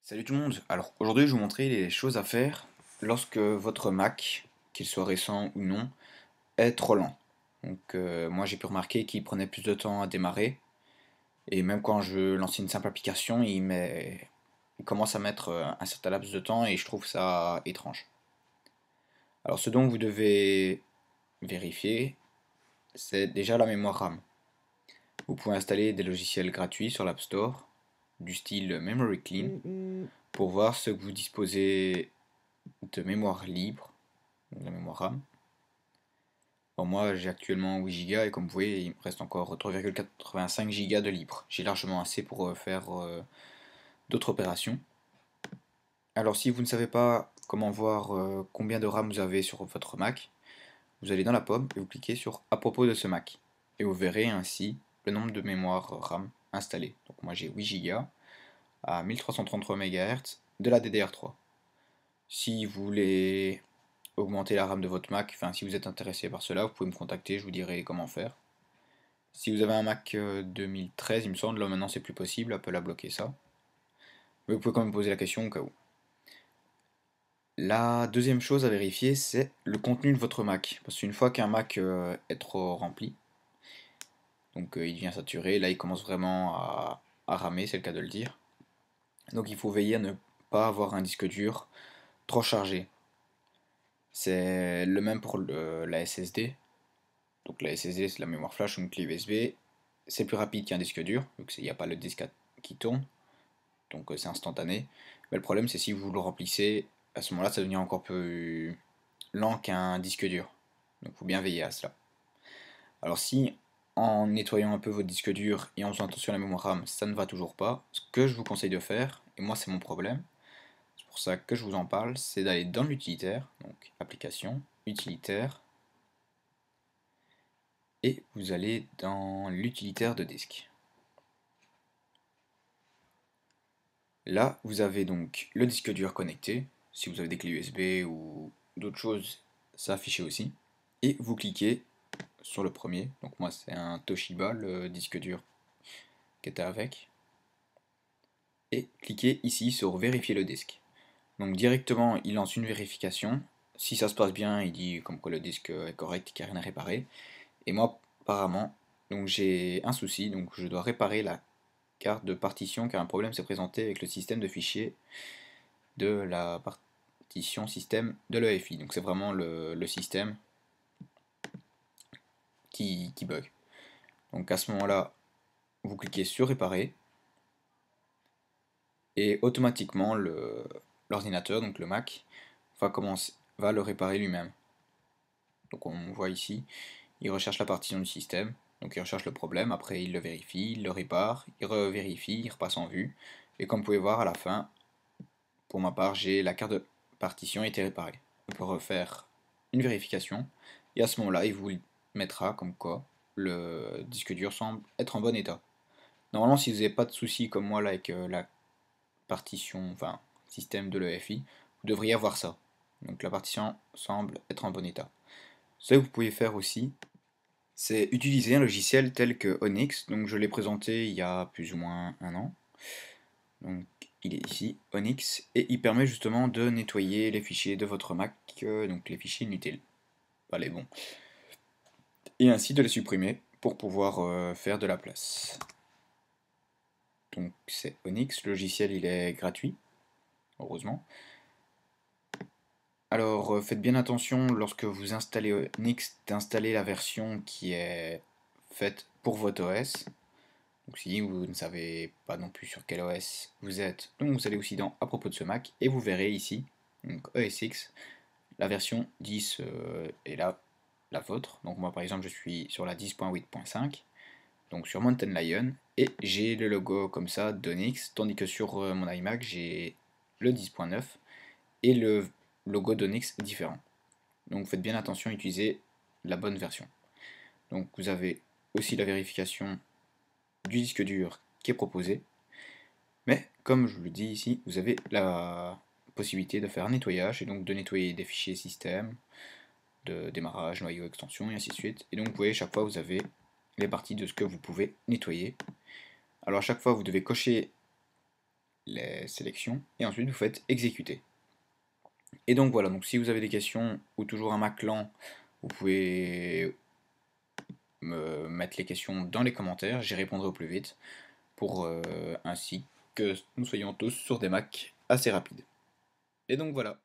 Salut tout le monde. Alors aujourd'hui je vais vous montrer les choses à faire lorsque votre Mac, qu'il soit récent ou non, est trop lent. Donc moi j'ai pu remarquer qu'il prenait plus de temps à démarrer et même quand je lance une simple application il commence à mettre un certain laps de temps et je trouve ça étrange. Alors ce dont vous devez vérifier, c'est déjà la mémoire RAM. Vous pouvez installer des logiciels gratuits sur l'App Store du style Memory Clean pour voir ce que vous disposez de mémoire libre, de la mémoire RAM. Bon, moi j'ai actuellement 8 Go et comme vous voyez il me reste encore 3,85 Go de libre. J'ai largement assez pour faire d'autres opérations. Alors si vous ne savez pas comment voir combien de RAM vous avez sur votre Mac, vous allez dans la pomme et vous cliquez sur à propos de ce Mac. Et vous verrez ainsi le nombre de mémoire RAM installé. Donc moi j'ai 8 Go à 1333 MHz de la DDR3. Si vous voulez augmenter la RAM de votre Mac, enfin si vous êtes intéressé par cela, vous pouvez me contacter, je vous dirai comment faire. Si vous avez un Mac 2013, il me semble, là maintenant c'est plus possible, Apple a bloqué ça. Mais vous pouvez quand même poser la question au cas où. La deuxième chose à vérifier, c'est le contenu de votre Mac. Parce qu'une fois qu'un Mac est trop rempli, donc il devient saturé, là il commence vraiment à ramer, c'est le cas de le dire. Donc il faut veiller à ne pas avoir un disque dur trop chargé. C'est le même pour la SSD. Donc la SSD c'est la mémoire flash, une clé USB. C'est plus rapide qu'un disque dur, donc il n'y a pas le disque qui tourne, donc c'est instantané. Mais le problème c'est si vous le remplissez, à ce moment-là ça devient encore plus lent qu'un disque dur. Donc il faut bien veiller à cela. Alors si en nettoyant un peu votre disque dur et en faisant attention à la mémoire RAM, ça ne va toujours pas, ce que je vous conseille de faire, et moi c'est mon problème, c'est pour ça que je vous en parle, c'est d'aller dans l'utilitaire, donc application, utilitaire, et vous allez dans l'utilitaire de disque. Là, vous avez donc le disque dur connecté. Si vous avez des clés USB ou d'autres choses, ça affiche aussi. Et vous cliquez sur le premier. Donc moi, c'est un Toshiba, le disque dur qui était avec. Et cliquez ici sur vérifier le disque. Donc directement, il lance une vérification. Si ça se passe bien, il dit comme quoi le disque est correct, qu'il n'y a rien à réparer. Et moi, apparemment, donc j'ai un souci, donc je dois réparer la carte de partition car un problème s'est présenté avec le système de fichiers de la partition système de l'EFI. Donc c'est vraiment le système qui bug. Donc à ce moment-là, vous cliquez sur réparer et automatiquement l'ordinateur, donc le Mac, va le réparer lui-même. Donc on voit ici, il recherche la partition du système, donc il recherche le problème, après il le vérifie, il le répare, il revérifie, il repasse en vue, et comme vous pouvez voir à la fin, pour ma part, j'ai la carte de partition été réparée. On peut refaire une vérification, et à ce moment-là, il vous mettra comme quoi le disque dur semble être en bon état. Normalement, si vous n'avez pas de soucis comme moi là avec la partition, enfin, système de l'EFI, vous devriez avoir ça. Donc la partition semble être en bon état. Ce que vous pouvez faire aussi, c'est utiliser un logiciel tel que Onyx. Donc je l'ai présenté il y a plus ou moins un an. Donc il est ici, Onyx, et il permet justement de nettoyer les fichiers de votre Mac, donc les fichiers inutiles, pas les bons, et ainsi de les supprimer pour pouvoir faire de la place. Donc c'est Onyx, le logiciel il est gratuit, heureusement. Alors faites bien attention lorsque vous installez Onyx d'installer la version qui est faite pour votre OS. Donc si vous ne savez pas non plus sur quel OS vous êtes, donc vous allez aussi dans à propos de ce Mac et vous verrez ici, donc OS X, la version 10 est là, la vôtre. Donc moi par exemple je suis sur la 10.8.5, donc sur Mountain Lion, et j'ai le logo comme ça d'Onyx, tandis que sur mon iMac j'ai le 10.9 et le logo d'Onyx est différent. Donc faites bien attention à utiliser la bonne version. Donc vous avez aussi la vérification du disque dur qui est proposé, mais comme je vous le dis ici, vous avez la possibilité de faire un nettoyage et donc de nettoyer des fichiers système, de démarrage, noyau, extension et ainsi de suite. Et donc vous voyez, chaque fois vous avez les parties de ce que vous pouvez nettoyer. Alors à chaque fois vous devez cocher les sélections, et ensuite vous faites exécuter. Et donc voilà, donc si vous avez des questions ou toujours un Mac lent, vous pouvez me mettre les questions dans les commentaires, j'y répondrai au plus vite, pour ainsi que nous soyons tous sur des Macs assez rapides. Et donc voilà.